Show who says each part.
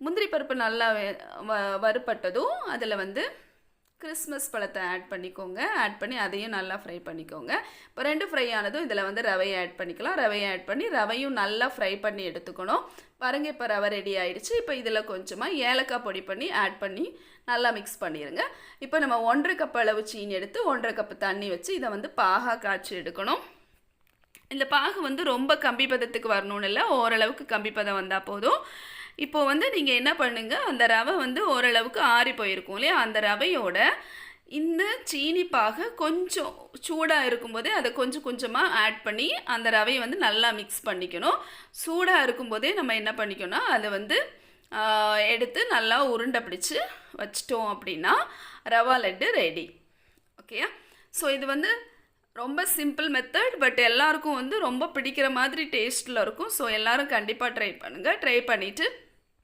Speaker 1: முந்திரி பருப்பு நல்லா வறுபட்டதும் அதில் வந்து கிறிஸ்மஸ் பழத்தை ஆட் பண்ணிக்கோங்க. ஆட் பண்ணி அதையும் நல்லா ஃப்ரை பண்ணிக்கோங்க. இப்போ 2 ஃப்ரை ஆனதும் இதில் வந்து ரவையை ஆட் பண்ணிக்கலாம். ரவையை ஆட் பண்ணி ரவையும் நல்லா ஃப்ரை பண்ணி எடுத்துக்கணும். பாருங்கள், இப்போ ரவை ரெடி ஆயிடுச்சு. இப்போ இதில் கொஞ்சமாக ஏலக்காய் பொடி பண்ணி ஆட் பண்ணி நல்லா மிக்ஸ் பண்ணிடுங்க. இப்போ நம்ம 1.5 கப் அளவு சீனி எடுத்து 1.5 கப் தண்ணி வச்சு இதை வந்து பாகாக காய்ச்சி எடுக்கணும். இந்த பாகு வந்து ரொம்ப கம்பி பதத்துக்கு வரணும்னு இல்லை, ஓரளவுக்கு கம்பி பதம் வந்தால் போதும். இப்போது வந்து நீங்கள் என்ன பண்ணுங்கள், அந்த ரவை வந்து ஓரளவுக்கு ஆறி போயிருக்கும் இல்லையா, அந்த ரவையோட இந்த சீனி பாகை கொஞ்சம் சூடாக இருக்கும்போதே அதை கொஞ்சம் கொஞ்சமாக ஆட் பண்ணி அந்த ரவையை வந்து நல்லா மிக்ஸ் பண்ணிக்கணும். சூடாக இருக்கும்போதே நம்ம என்ன பண்ணிக்கணும்னா அதை வந்து எடுத்து நல்லா உருண்டை பிடிச்சி வச்சிட்டோம் அப்படின்னா ரவா லட்டு ரெடி. ஓகேயா? ஸோ இது வந்து ரொம்ப சிம்பிள் மெத்தட், பட் எல்லாருக்கும் வந்து ரொம்ப பிடிக்கிற மாதிரி டேஸ்ட்டில் இருக்கும். ஸோ எல்லோரும் கண்டிப்பாக ட்ரை பண்ணுங்கள். ட்ரை பண்ணிவிட்டு